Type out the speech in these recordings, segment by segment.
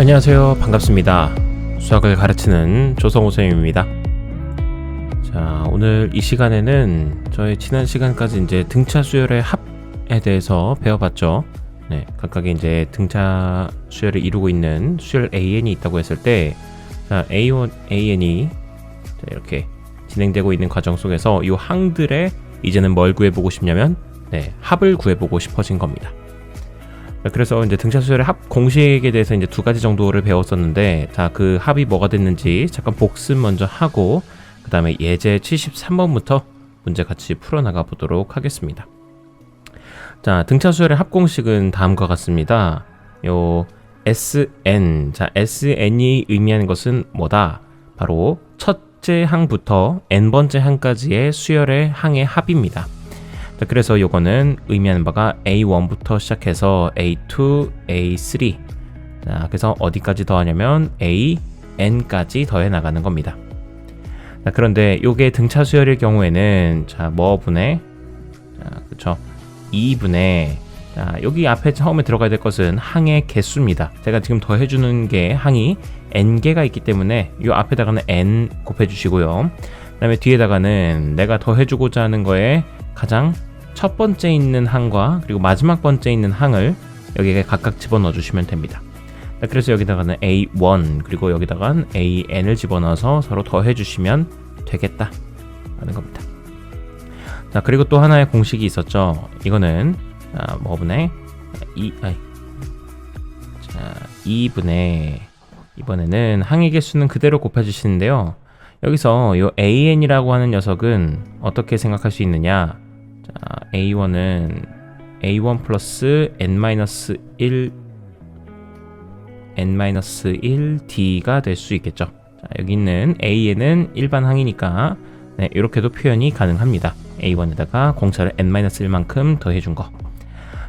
안녕하세요. 반갑습니다. 수학을 가르치는 조성호 선생님입니다. 자, 오늘 이 시간에는 저희 지난 시간까지 이제 등차 수열의 합에 대해서 배워봤죠. 네, 각각의 이제 등차 수열을 이루고 있는 수열 AN이 있다고 했을 때, 자, A1, AN이 이렇게 진행되고 있는 과정 속에서 이 항들의 이제는 뭘 구해보고 싶냐면, 네, 합을 구해보고 싶어진 겁니다. 그래서 이제 등차 수열의 합 공식에 대해서 이제 두 가지 정도를 배웠었는데, 자, 그 합이 뭐가 됐는지 잠깐 복습 먼저 하고, 그 다음에 예제 73번부터 문제 같이 풀어나가 보도록 하겠습니다. 자, 등차 수열의 합 공식은 다음과 같습니다. 요 SN, 자, SN이 의미하는 것은 뭐다? 바로 첫째 항부터 n번째 항까지의 수열의 항의 합입니다. 자, 그래서 요거는 의미하는 바가 A1부터 시작해서 A2, A3. 자, 그래서 어디까지 더하냐면 AN까지 더해 나가는 겁니다. 자, 그런데 요게 등차 수열일 경우에는 자, 뭐분의 자, 그쵸 2분의 자, 여기 앞에 처음에 들어가야 될 것은 항의 개수입니다. 제가 지금 더해주는 게 항이 n개가 있기 때문에 요 앞에다가는 n 곱해주시고요. 그 다음에 뒤에다가는 내가 더해주고자 하는 거에 가장 첫 번째 있는 항과 그리고 마지막 번째 있는 항을 여기에 각각 집어넣어 주시면 됩니다. 그래서 여기다가는 A1 그리고 여기다가는 AN을 집어넣어서 서로 더해 주시면 되겠다 라는 겁니다. 자, 그리고 또 하나의 공식이 있었죠. 이거는 뭐분의 2분의 이번에는 항의 개수는 그대로 곱해 주시는데요. 여기서 이 AN이라고 하는 녀석은 어떻게 생각할 수 있느냐? 자, A1은 A1 플러스 N-1 N-1D가 될 수 있겠죠. 자, 여기 있는 AN은 일반 항이니까 네, 이렇게도 표현이 가능합니다. A1에다가 공차를 N-1만큼 더해준 거.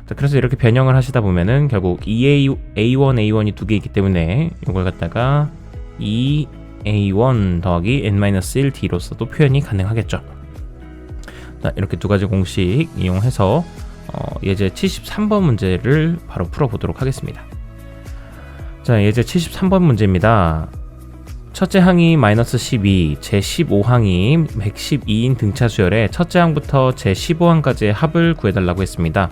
자, 그래서 이렇게 변형을 하시다 보면은 결국 A1, A1이 두 개 있기 때문에 이걸 갖다가 2A1 더하기 N-1D로서도 표현이 가능하겠죠. 자, 이렇게 두 가지 공식 이용해서 예제 73번 문제를 바로 풀어보도록 하겠습니다. 자, 예제 73번 문제입니다. 첫째 항이 마이너스 12, 제 15항이 112인 등차 수열의 첫째 항부터 제 15항까지의 합을 구해달라고 했습니다.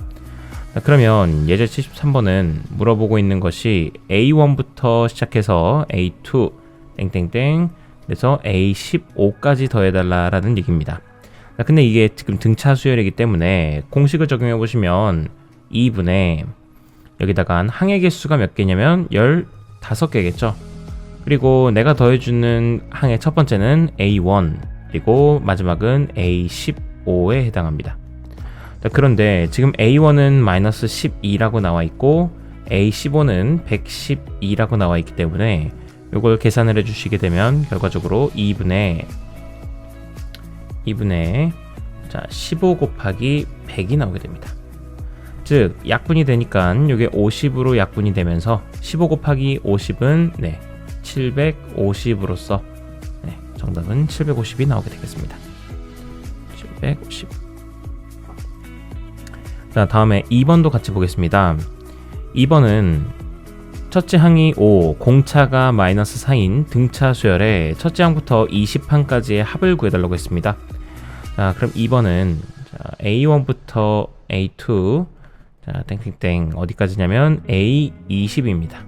자, 그러면 예제 73번은 물어보고 있는 것이 A1부터 시작해서 A2, 땡땡땡, 그래서 A15까지 더해달라라는 얘기입니다. 근데 이게 지금 등차 수열이기 때문에 공식을 적용해 보시면 2분의 여기다가 항의 개수가 몇 개냐면 15개겠죠. 그리고 내가 더해주는 항의 첫 번째는 A1 그리고 마지막은 A15에 해당합니다. 자, 그런데 지금 A1은 마이너스 12라고 나와 있고 A15는 112라고 나와 있기 때문에 이걸 계산을 해주시게 되면 결과적으로 2분의 자, 15 곱하기 100이 나오게 됩니다. 즉 약분이 되니까 이게 50으로 약분이 되면서 15 곱하기 50은 네, 750으로서 네, 정답은 750이 나오게 되겠습니다. 750. 자, 다음에 2번도 같이 보겠습니다. 2번은 첫째 항이 5, 공차가 마이너스 4인 등차 수열의 첫째 항부터 20항까지의 합을 구해달라고 했습니다. 자, 그럼 2번은 A1부터 A2, 자, 땡땡땡 어디까지냐면 A20입니다.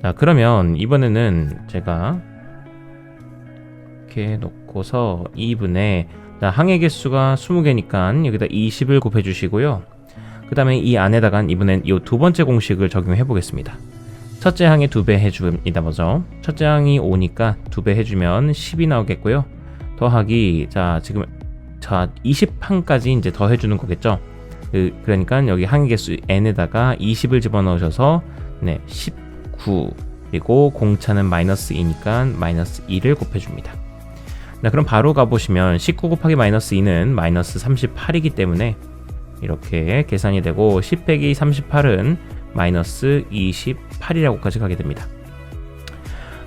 자, 그러면 이번에는 제가 이렇게 놓고서 2분의 항의 개수가 20개니까 여기다 20을 곱해 주시고요. 그 다음에 이 안에다가 이번엔 이 두 번째 공식을 적용해 보겠습니다. 첫째 항에 2배 해줍니다. 먼저 첫째 항이 5니까 2배 해주면 10이 나오겠고요. 더하기 자, 지금 자 20항까지 이제 더 해주는 거겠죠. 그러니까 여기 항의 개수 n에다가 20을 집어넣으셔서 네, 19 그리고 공차는 마이너스 2니까 마이너스 2를 곱해줍니다. 자, 그럼 바로 가보시면 19 곱하기 마이너스 2는 마이너스 38이기 때문에 이렇게 계산이 되고 10 빼기 38은 마이너스 28이라고까지 가게 됩니다.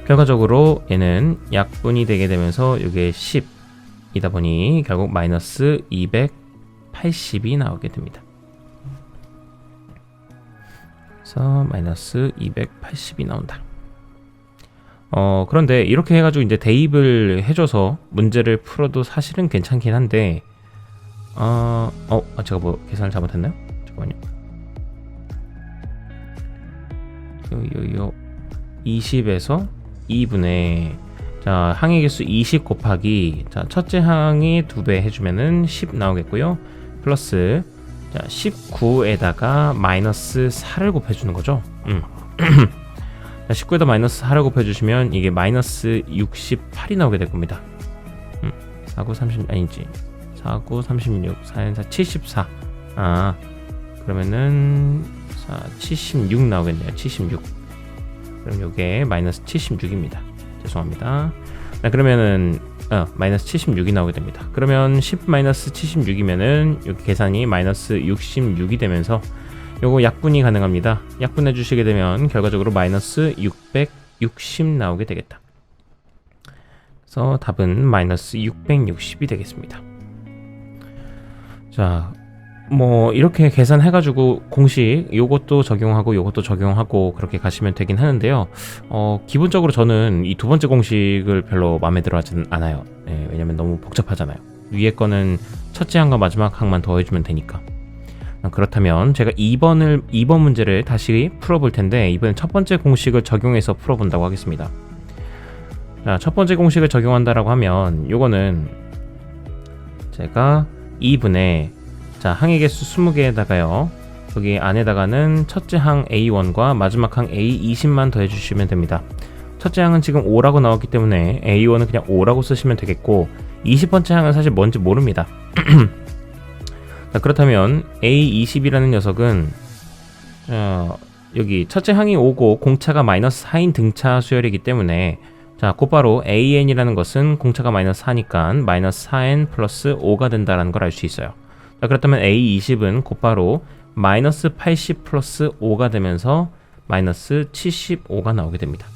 결과적으로 얘는 약분이 되게 되면서 이게 10이다 보니 결국 마이너스 280이 나오게 됩니다. 그래서 마이너스 280이 나온다. 그런데 이렇게 해가지고 이제 대입을 해줘서 문제를 풀어도 사실은 괜찮긴 한데, 제가 뭐 계산을 잘못했나요? 잠깐만요. 20에서 2분의, 자, 항의 개수 20 곱하기, 자, 첫째 항이 2배 해주면은 10 나오겠고요. 플러스, 자, 19에다가 마이너스 4를 곱해주는 거죠. 자, 19에다 마이너스 4를 곱해주시면 이게 마이너스 68이 나오게 될 겁니다. 4, 9, 30, 아니지. 4, 9, 36, 4, 4, 74. 그러면은, 76 나오겠네요. 76. 그럼 요게 마이너스 76입니다. 죄송합니다. 자, 그러면은, 마이너스 76이 나오게 됩니다. 그러면 10 마이너스 76이면은, 여기 계산이 마이너스 66이 되면서, 요거 약분이 가능합니다. 약분해 주시게 되면 결과적으로 마이너스 660 나오게 되겠다. 그래서 답은 마이너스 660이 되겠습니다. 자, 뭐 이렇게 계산해가지고 공식 요것도 적용하고 요것도 적용하고 그렇게 가시면 되긴 하는데요. 기본적으로 저는 이 두 번째 공식을 별로 마음에 들어 하지는 않아요. 왜냐면 너무 복잡하잖아요. 위에 거는 첫째 항과 마지막 항만 더해주면 되니까. 그렇다면 제가 2번 문제를 다시 풀어볼 텐데, 이번엔 첫 번째 공식을 적용해서 풀어본다고 하겠습니다. 자, 첫 번째 공식을 적용한다라고 하면 요거는 제가 2분의, 자, 항의 개수 20개에다가요, 여기 안에다가는 첫째 항 A1과 마지막 항 A20만 더해주시면 됩니다. 첫째 항은 지금 5라고 나왔기 때문에 A1은 그냥 5라고 쓰시면 되겠고, 20번째 항은 사실 뭔지 모릅니다. 자, 그렇다면 A20이라는 녀석은, 여기 첫째 항이 5고 공차가 마이너스 4인 등차 수열이기 때문에, 자, 곧바로 AN이라는 것은 공차가 마이너스 4니까 마이너스 4N 플러스 5가 된다는 걸 알 수 있어요. 자, 그렇다면 A20은 곧바로 마이너스 80 플러스 5가 되면서 마이너스 75가 나오게 됩니다.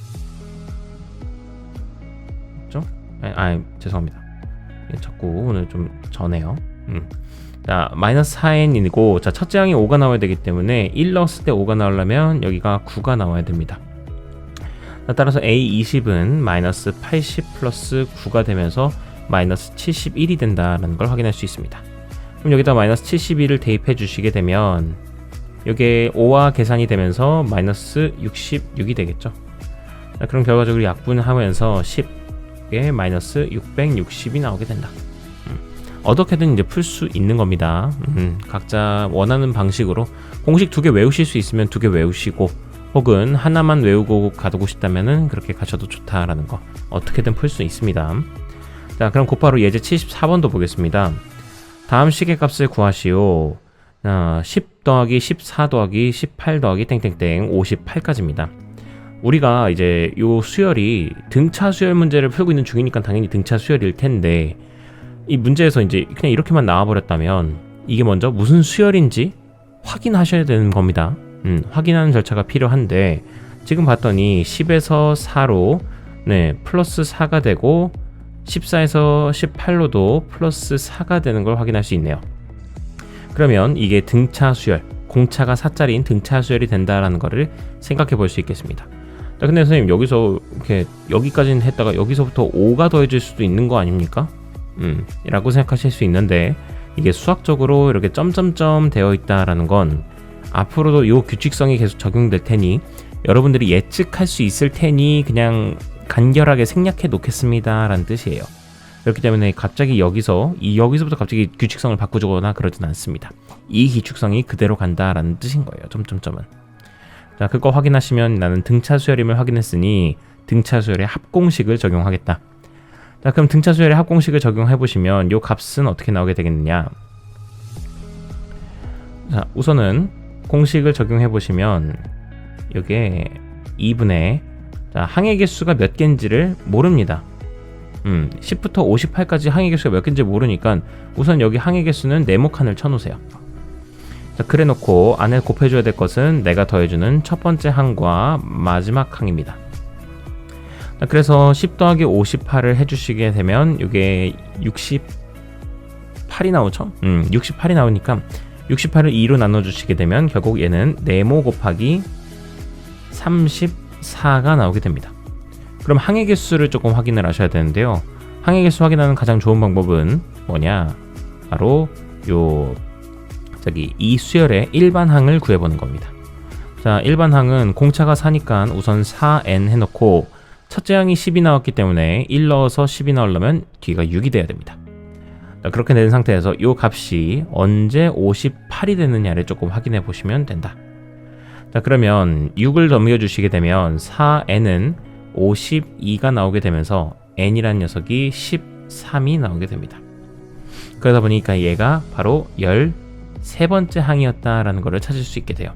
그렇죠? 죄송합니다. 자꾸 오늘 좀 전해요. 자, 마이너스 4n이고, 자, 첫째 항이 5가 나와야 되기 때문에 1 넣었을 때 5가 나오려면 여기가 9가 나와야 됩니다. 자, 따라서 A20은 마이너스 80 플러스 9가 되면서 마이너스 71이 된다는 걸 확인할 수 있습니다. 그럼 여기다 마이너스 71을 대입해 주시게 되면 이게 5와 계산이 되면서 마이너스 66이 되겠죠. 자, 그럼 결과적으로 약분하면서 10에 마이너스 660이 나오게 된다. 어떻게든 이제 풀 수 있는 겁니다. 각자 원하는 방식으로 공식 2개 외우실 수 있으면 2개 외우시고, 혹은 하나만 외우고 가두고 싶다면은 그렇게 가셔도 좋다라는 거 어떻게든 풀 수 있습니다. 자, 그럼 곧바로 예제 74번도 보겠습니다. 다음 시계값을 구하시오. 10 더하기 14 더하기 18 더하기 땡땡땡 58까지입니다. 우리가 이제 요 수열이 등차 수열 문제를 풀고 있는 중이니까 당연히 등차 수열일 텐데, 이 문제에서 이제 그냥 이렇게만 나와버렸다면 이게 먼저 무슨 수열인지 확인하셔야 되는 겁니다. 확인하는 절차가 필요한데, 지금 봤더니 10에서 4로 플러스 4가 되고, 14에서 18로도 플러스 4가 되는 걸 확인할 수 있네요. 그러면 이게 등차 수열, 공차가 4짜리인 등차 수열이 된다라는 거를 생각해 볼 수 있겠습니다. 자, 근데 선생님 여기서 이렇게 여기까지는 했다가 여기서부터 5가 더해질 수도 있는 거 아닙니까? 라고 생각하실 수 있는데, 이게 수학적으로 이렇게 점점점 되어 있다라는 건 앞으로도 이 규칙성이 계속 적용될 테니 여러분들이 예측할 수 있을 테니 그냥 간결하게 생략해 놓겠습니다 라는 뜻이에요. 그렇기 때문에 갑자기 여기서부터 갑자기 규칙성을 바꾸거나 그러진 않습니다. 이 규칙성이 그대로 간다라는 뜻인 거예요. 점점점은. 자, 그거 확인하시면 나는 등차 수열임을 확인했으니 등차 수열의 합공식을 적용하겠다. 자, 그럼 등차 수열의 합공식을 적용해 보시면 요 값은 어떻게 나오게 되겠느냐? 자, 우선은 공식을 적용해 보시면 요게 2분의, 자, 항의 개수가 몇 개인지를 모릅니다. 10부터 58까지 항의 개수가 몇 개인지 모르니까 우선 여기 항의 개수는 네모칸을 쳐놓으세요. 자, 그래 놓고 안에 곱해줘야 될 것은 내가 더해주는 첫 번째 항과 마지막 항입니다. 자, 그래서 10 더하기 58을 해주시게 되면 이게 68이 나오죠? 68이 나오니까 68을 2로 나눠주시게 되면 결국 얘는 네모 곱하기 34가 나오게 됩니다. 그럼 항해 개수를 조금 확인을 하셔야 되는데요. 항해 개수 확인하는 가장 좋은 방법은 뭐냐? 바로 이 수열의 일반항을 구해보는 겁니다. 자, 일반항은 공차가 4니까 우선 4n 해놓고 첫째 항이 10이 나왔기 때문에 1 넣어서 10이 나오려면 뒤가 6이 돼야 됩니다. 자, 그렇게 된 상태에서 이 값이 언제 58이 되느냐를 조금 확인해 보시면 된다. 자, 그러면 6을 넘겨주시게 되면 4n은 52가 나오게 되면서 n이라는 녀석이 13이 나오게 됩니다. 그러다 보니까 얘가 바로 13번째 항이었다라는 것을 찾을 수 있게 돼요.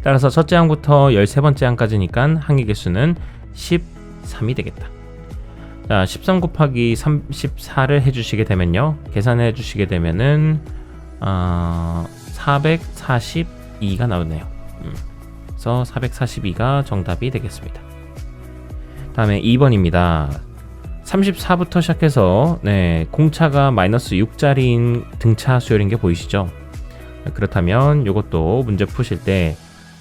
따라서 첫째 항부터 13번째 항까지니까 항의 개수는 13이 되겠다. 자, 13 곱하기 34를 해주시게 되면요, 계산해 주시게 되면은 442가 나오네요. 그래서 442가 정답이 되겠습니다. 다음에 2번입니다. 34부터 시작해서 공차가 마이너스 6짜리인 등차 수열인 게 보이시죠? 그렇다면 이것도 문제 푸실 때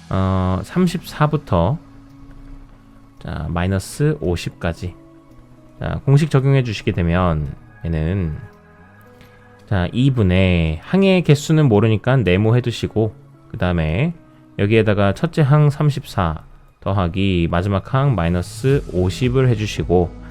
34부터 자, 마이너스 50까지 자, 공식 적용해 주시게 되면 얘는 자, 2분의 항의 개수는 모르니까 네모해 두시고, 그 다음에 여기에다가 첫째 항 34 더하기 마지막 항 마이너스 50을 해주시고,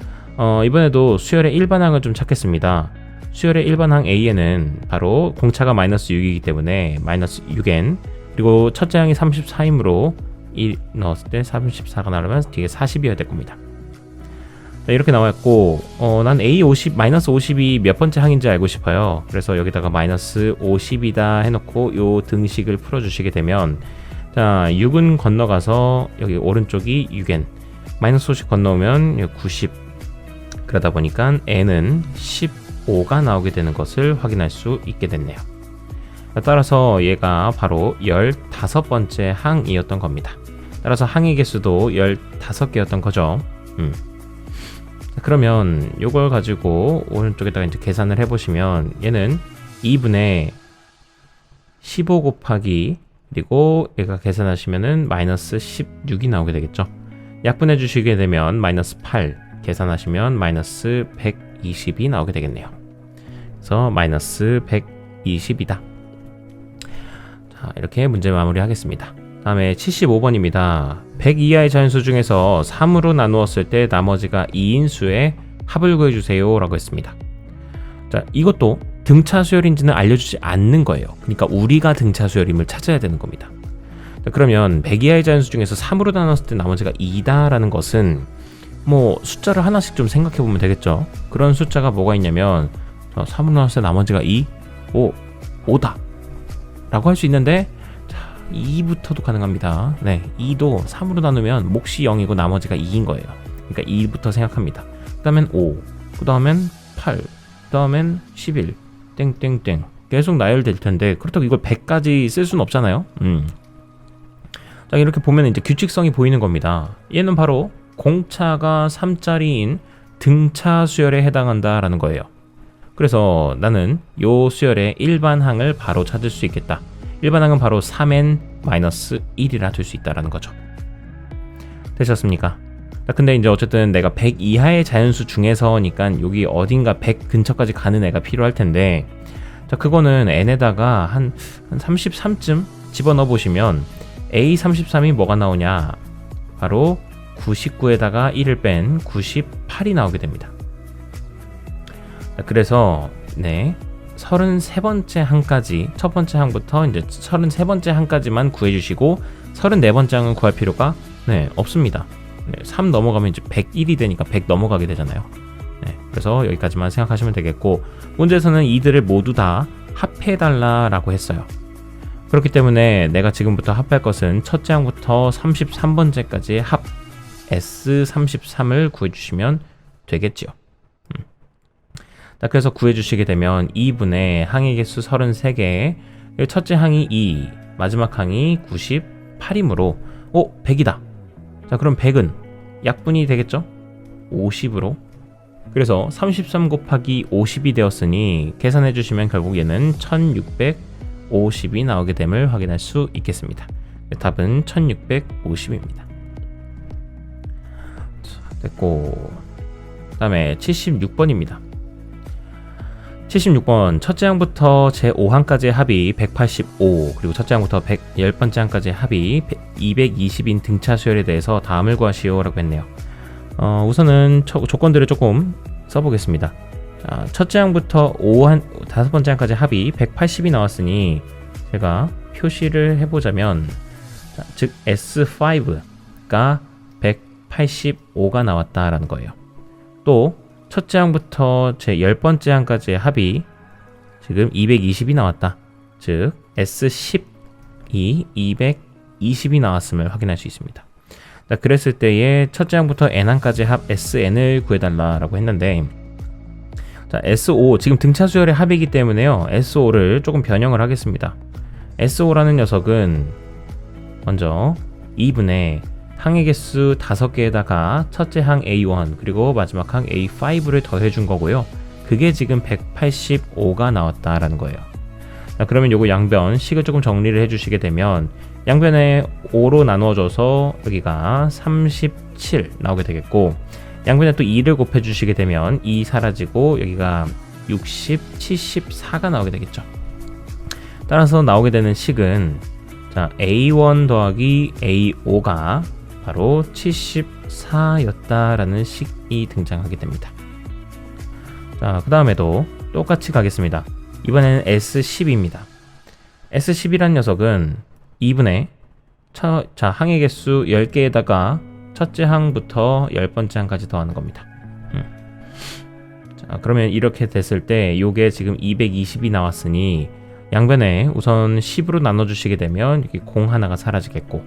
이번에도 수열의 일반항을 좀 찾겠습니다. 수열의 일반항 A에는 바로 공차가 마이너스 6이기 때문에 마이너스 6n, 그리고 첫째 항이 34이므로 1 넣었을 때 34가 나오면 뒤에 40이어야 될 겁니다. 자, 이렇게 나와있고, 난 A50, 마이너스 50이 몇 번째 항인지 알고 싶어요. 그래서 여기다가 마이너스 50이다 해놓고 요 등식을 풀어주시게 되면, 자, 6은 건너가서 여기 오른쪽이 6n, 마이너스 50 건너오면 90, 그러다 보니까 n은 15가 나오게 되는 것을 확인할 수 있게 됐네요. 따라서 얘가 바로 15번째 항이었던 겁니다. 따라서 항의 개수도 15개였던 거죠. 그러면 이걸 가지고 오른쪽에다가 이제 계산을 해보시면 얘는 2분의 15 곱하기, 그리고 얘가 계산하시면은 마이너스 16이 나오게 되겠죠. 약분해 주시게 되면 마이너스 8 계산하시면 마이너스 120이 나오게 되겠네요. 그래서 마이너스 120이다. 자, 이렇게 문제 마무리 하겠습니다. 다음에 75번입니다. 100 이하의 자연수 중에서 3으로 나누었을 때 나머지가 2인 수의 합을 구해주세요 라고 했습니다. 자, 이것도 등차 수열인지는 알려주지 않는 거예요. 그러니까 우리가 등차 수열임을 찾아야 되는 겁니다. 자, 그러면 100 이하의 자연수 중에서 3으로 나눴을 때 나머지가 2다 라는 것은 뭐 숫자를 하나씩 좀 생각해 보면 되겠죠. 그런 숫자가 뭐가 있냐면 3으로 나눴을 때 나머지가 2, 5다 라고 할 수 있는데, 2부터도 가능합니다. 2도 3으로 나누면 몫이 0이고 나머지가 2인 거예요. 그러니까 2부터 생각합니다. 그 다음엔 5, 그 다음엔 8, 그 다음엔 11, 땡땡땡 계속 나열될 텐데, 그렇다고 이걸 100까지 쓸 수는 없잖아요. 자, 이렇게 보면 이제 규칙성이 보이는 겁니다. 얘는 바로 공차가 3짜리인 등차 수열에 해당한다라는 거예요. 그래서 나는 요 수열의 일반항을 바로 찾을 수 있겠다. 일반항은 바로 3n-1이라 될 수 있다라는 거죠. 되셨습니까? 근데 이제 어쨌든 내가 100 이하의 자연수 중에서니까 여기 어딘가 100 근처까지 가는 애가 필요할 텐데, 자, 그거는 n에다가 한 33쯤 집어넣어 보시면 A33이 뭐가 나오냐? 바로 99에다가 1을 뺀 98이 나오게 됩니다. 자, 그래서 33번째 항까지, 첫 번째 항부터 이제 33번째 항까지만 구해주시고 34번째 항은 구할 필요가 없습니다. 3 넘어가면 이제 101이 되니까 100 넘어가게 되잖아요. 그래서 여기까지만 생각하시면 되겠고, 문제에서는 이들을 모두 다 합해달라 라고 했어요. 그렇기 때문에 내가 지금부터 합할 것은 첫째 항부터 33번째까지의 합 S33을 구해주시면 되겠죠. 자, 그래서 구해주시게 되면 2분의 항의 개수 33개, 첫째 항이 2, 마지막 항이 98이므로 100이다. 자, 그럼 100은 약분이 되겠죠? 50으로. 그래서 33 곱하기 50이 되었으니 계산해 주시면 결국 얘는 1650이 나오게 됨을 확인할 수 있겠습니다. 답은 1650입니다. 됐고, 그 다음에 76번입니다. 76번 첫째 항부터 제5항까지의 합이 185, 그리고 첫째 항부터 10번째 항까지의 합이 220인 등차 수열에 대해서 다음을 구하시오 라고 했네요. 우선은 조건들을 조금 써보겠습니다. 자, 첫째 항부터 5번째 항까지 합이 180이 나왔으니 제가 표시를 해보자면, 자, 즉 S5가 185가 나왔다라는 거예요. 또 첫째 항부터 제 10번째 항까지의 합이 지금 220이 나왔다. 즉 S10이 220이 나왔음을 확인할 수 있습니다. 자, 그랬을 때에 첫째 항부터 n항까지의 합 SN을 구해달라고 했는데, 자, S5 지금 등차 수열의 합이기 때문에요. S5를 조금 변형을 하겠습니다. S5라는 녀석은 먼저 2분의 항의 개수 5개에다가 첫째 항 A1 그리고 마지막 항 A5를 더해준 거고요. 그게 지금 185가 나왔다라는 거예요. 자, 그러면 요거 양변 식을 조금 정리를 해주시게 되면 양변에 5로 나누어져서 여기가 37 나오게 되겠고, 양변에 또 2를 곱해주시게 되면 2 사라지고 여기가 60, 74가 나오게 되겠죠. 따라서 나오게 되는 식은, 자, A1 더하기 A5가 바로 74였다라는 식이 등장하게 됩니다. 자, 그 다음에도 똑같이 가겠습니다. 이번에는 S10입니다. S10이란 녀석은 2분의 항의 개수 10개에다가 첫째 항부터 10번째 항까지 더하는 겁니다. 자, 그러면 이렇게 됐을 때 요게 지금 220이 나왔으니 양변에 우선 10으로 나눠주시게 되면 여기 0 하나가 사라지겠고,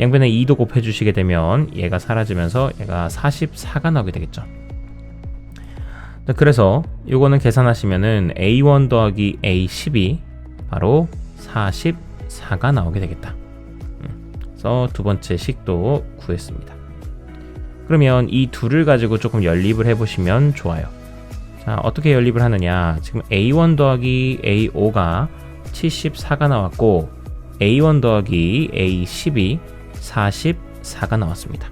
양변에 2도 곱해주시게 되면 얘가 사라지면서 얘가 44가 나오게 되겠죠. 그래서 요거는 계산하시면은 A1 더하기 A10이 바로 44가 나오게 되겠다. 그래서 두 번째 식도 구했습니다. 그러면 이 둘을 가지고 조금 연립을 해보시면 좋아요. 자, 어떻게 연립을 하느냐. 지금 A1 더하기 A5가 74가 나왔고, A1 더하기 A10이 44가 나왔습니다.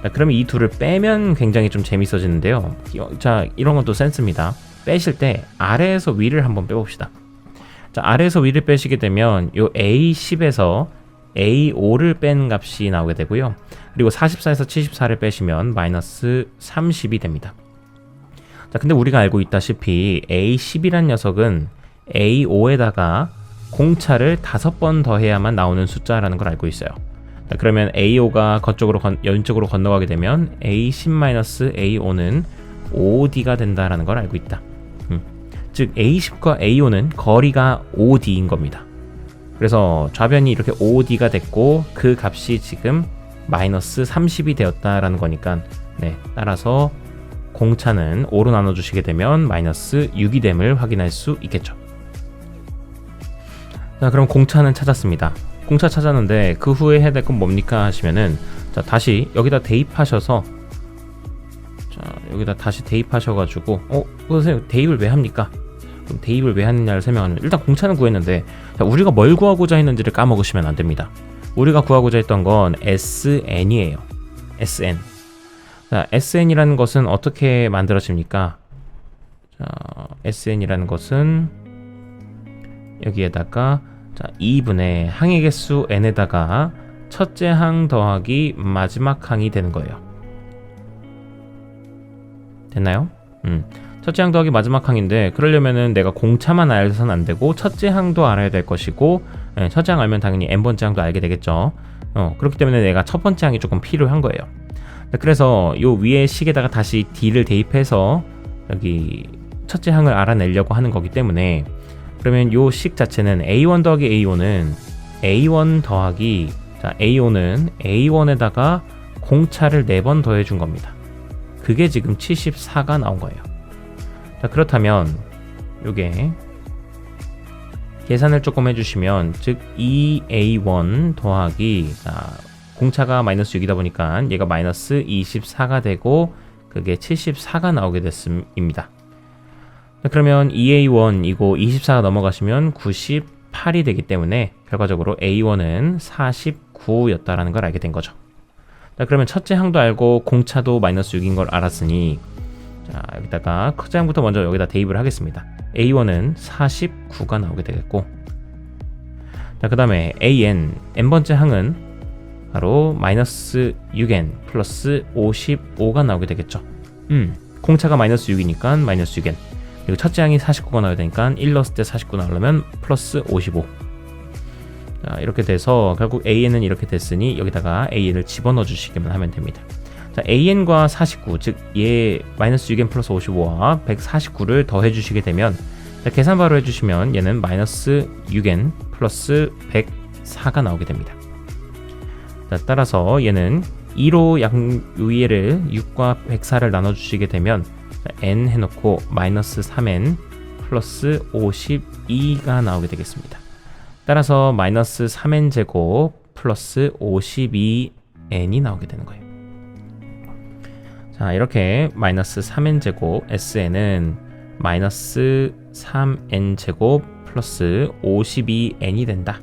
자, 그러면 이 둘을 빼면 굉장히 좀 재밌어지는데요. 자, 이런 건 또 센스입니다. 빼실 때 아래에서 위를 한번 빼봅시다. 자, 아래에서 위를 빼시게 되면 요 A10에서 A5를 뺀 값이 나오게 되고요. 그리고 44에서 74를 빼시면 마이너스 30이 됩니다. 자, 근데 우리가 알고 있다시피 A10이란 녀석은 A5에다가 공차를 5번 더해야만 나오는 숫자라는 걸 알고 있어요. 자, 그러면 A5가 왼쪽으로 건너가게 되면 A10-A5는 5D가 된다라는 걸 알고 있다. 즉 A10과 A5는 거리가 5D인 겁니다. 그래서 좌변이 이렇게 5D가 됐고 그 값이 지금 마이너스 30이 되었다라는 거니까, 네, 따라서 공차는 5로 나눠주시게 되면 마이너스 6이 됨을 확인할 수 있겠죠. 자, 그럼 공차는 찾았습니다. 공차 찾았는데 그 후에 해야 될 건 뭡니까 하시면은, 자, 다시 여기다 대입하셔서, 자, 여기다 다시 대입하셔가지고, 선생님 대입을 왜 합니까? 그럼 대입을 왜 하느냐를 설명하면, 일단 공차는 구했는데, 자, 우리가 뭘 구하고자 했는지를 까먹으시면 안 됩니다. 우리가 구하고자 했던 건 SN이에요. SN. 자, SN이라는 것은 어떻게 만들어집니까? 자, SN이라는 것은 여기에다가, 자, 2분의 항의 개수 n에다가 첫째 항 더하기 마지막 항이 되는 거예요. 됐나요? 첫째 항 더하기 마지막 항인데, 그러려면은 내가 공차만 알아서는 안 되고 첫째 항도 알아야 될 것이고, 첫째 항 알면 당연히 n번째 항도 알게 되겠죠. 그렇기 때문에 내가 첫 번째 항이 조금 필요한 거예요. 그래서 요 위에 식에다가 다시 d를 대입해서 여기 첫째 항을 알아내려고 하는 거기 때문에, 그러면 요 식 자체는 A1 더하기 A5는 A1 더하기, 자, A5는 A1에다가 공차를 4번 더해준 겁니다. 그게 지금 74가 나온 거예요. 자, 그렇다면 요게 계산을 조금 해주시면, 즉 2A1 더하기, 자, 공차가 마이너스 6이다 보니까 얘가 마이너스 24가 되고 그게 74가 나오게 됐습니다. 그러면 2A1이고 24가 넘어가시면 98이 되기 때문에 결과적으로 A1은 49였다라는 걸 알게 된 거죠. 자, 그러면 첫째 항도 알고 공차도 마이너스 6인 걸 알았으니, 자, 여기다가 첫째 항부터 먼저 여기다 대입을 하겠습니다. A1은 49가 나오게 되겠고, 자, 그 다음에 AN, n번째 항은 바로 마이너스 6n 플러스 55가 나오게 되겠죠. 공차가 마이너스 6이니까 마이너스 6n, 그리고 첫째 항이 49가 나와야 되니까 1 넣었을 때 49 나오려면 플러스 55. 자, 이렇게 돼서 결국 AN은 이렇게 됐으니 여기다가 AN을 집어넣어 주시기만 하면 됩니다. 자, AN과 49, 즉 얘 마이너스 6n 플러스 55와 149를 더해 주시게 되면, 자, 계산 바로 해주시면 얘는 마이너스 6n 플러스 104가 나오게 됩니다. 자, 따라서 얘는 2로 위에를 6과 104를 나눠주시게 되면, 자, n 해놓고 마이너스 3n 플러스 52가 나오게 되겠습니다. 따라서 마이너스 3n 제곱 플러스 52n이 나오게 되는 거예요. 자, 이렇게 마이너스 3n 제곱 SN은 마이너스 3n 제곱 플러스 52n이 된다.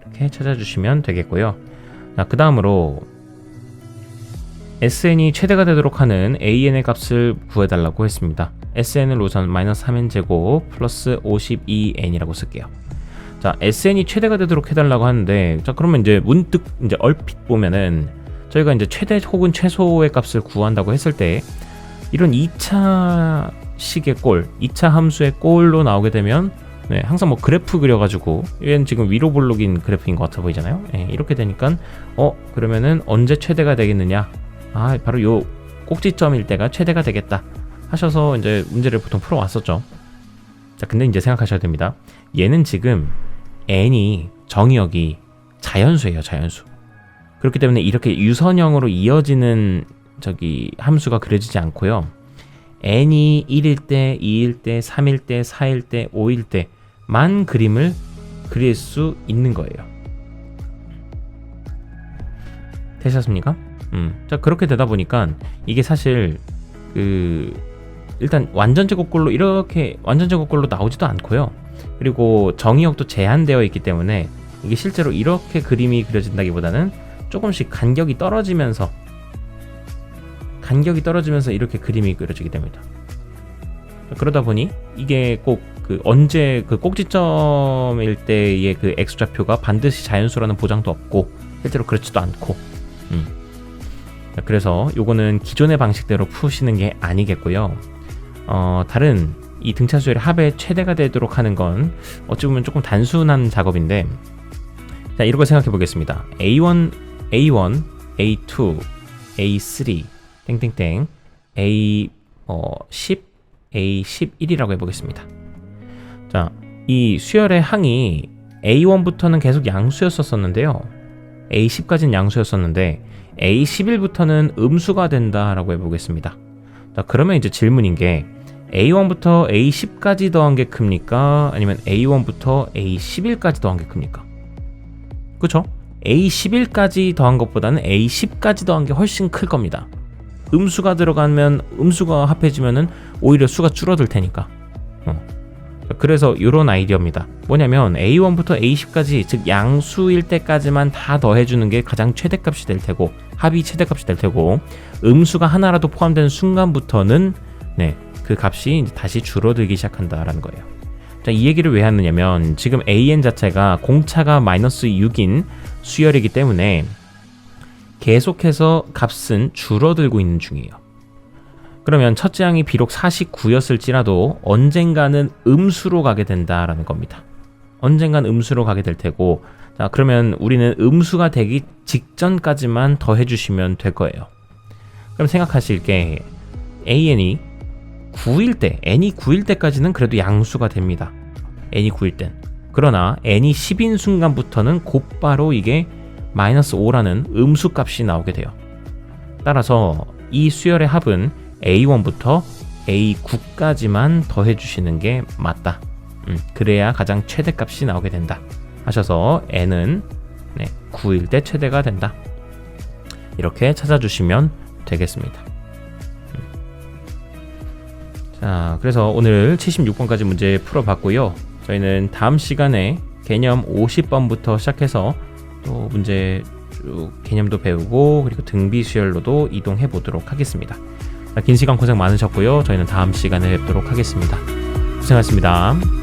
이렇게 찾아주시면 되겠고요. 자, 그 다음으로 SN이 최대가 되도록 하는 AN의 값을 구해달라고 했습니다. SN을 우선 마이너스 3n 제곱 플러스 52n이라고 쓸게요. 자, SN이 최대가 되도록 해달라고 하는데, 자, 그러면 이제 문득 이제 얼핏 보면은 저희가 이제 최대 혹은 최소의 값을 구한다고 했을 때, 이런 2차 식의 꼴, 2차 함수의 꼴로 나오게 되면, 네, 항상 뭐 그래프 그려가지고, 얘는 지금 위로 볼록인 그래프인 것 같아 보이잖아요. 네, 이렇게 되니까, 그러면은 언제 최대가 되겠느냐? 아, 바로 요 꼭지점일 때가 최대가 되겠다 하셔서 이제 문제를 보통 풀어왔었죠. 자, 근데 이제 생각하셔야 됩니다. 얘는 지금 n이 정의역이 자연수예요, 자연수. 그렇기 때문에 이렇게 유선형으로 이어지는 함수가 그려지지 않고요. n이 1일 때, 2일 때, 3일 때, 4일 때, 5일 때만 그림을 그릴 수 있는 거예요. 되셨습니까? 자, 그렇게 되다 보니까 이게 사실 일단 완전 제곱꼴로 이렇게 완전 제곱꼴로 나오지도 않고요. 그리고 정의역도 제한되어 있기 때문에 이게 실제로 이렇게 그림이 그려진다기보다는 조금씩 간격이 떨어지면서 이렇게 그림이 그려지게 됩니다. 그러다 보니 이게 꼭 언제 꼭지점일 때의 x좌표가 반드시 자연수라는 보장도 없고 실제로 그렇지도 않고, 그래서 요거는 기존의 방식대로 푸시는 게 아니겠고요. 다른 이 등차수열의 합의 최대가 되도록 하는 건 어찌 보면 조금 단순한 작업인데, 자, 이런 걸 생각해 보겠습니다. A1, A2, A3, 땡땡땡, A10, A11이라고 해보겠습니다. 자, 이 수열의 항이 A1부터는 계속 양수였었는데요. A10까지는 양수였었는데 A11부터는 음수가 된다라고 해보겠습니다. 자, 그러면 이제 질문인 게 A1부터 A10까지 더한 게 큽니까? 아니면 A1부터 A11까지 더한 게 큽니까? 그쵸? A11까지 더한 것보다는 A10까지 더한 게 훨씬 클 겁니다. 음수가 들어가면 음수가 합해지면은 오히려 수가 줄어들 테니까. 그래서 이런 아이디어입니다. 뭐냐면 A1부터 A10까지, 즉 양수일 때까지만 다 더해주는 게 가장 최대값이 될 테고, 합이 최대값이 될 테고, 음수가 하나라도 포함되는 순간부터는 그 값이 이제 다시 줄어들기 시작한다라는 거예요. 자, 이 얘기를 왜 하느냐면 지금 AN 자체가 공차가 마이너스 6인 수열이기 때문에 계속해서 값은 줄어들고 있는 중이에요. 그러면 첫째 항이 비록 49였을지라도 언젠가는 음수로 가게 된다라는 겁니다. 언젠간 음수로 가게 될 테고, 자, 그러면 우리는 음수가 되기 직전까지만 더해주시면 될 거예요. 그럼 생각하실 게 AN이 9일 때, n이 9일 때까지는 그래도 양수가 됩니다. n이 9일 땐. 그러나 n이 10인 순간부터는 곧바로 이게 마이너스 5라는 음수 값이 나오게 돼요. 따라서 이 수열의 합은 A1부터 A9까지만 더해주시는 게 맞다. 그래야 가장 최대값이 나오게 된다 하셔서 n은 9일 때 최대가 된다. 이렇게 찾아주시면 되겠습니다. 자, 그래서 오늘 76번까지 문제 풀어봤고요. 저희는 다음 시간에 개념 50번부터 시작해서 또 문제 쭉 개념도 배우고 그리고 등비 수열로도 이동해 보도록 하겠습니다. 긴 시간 고생 많으셨고요. 저희는 다음 시간에 뵙도록 하겠습니다. 고생하셨습니다.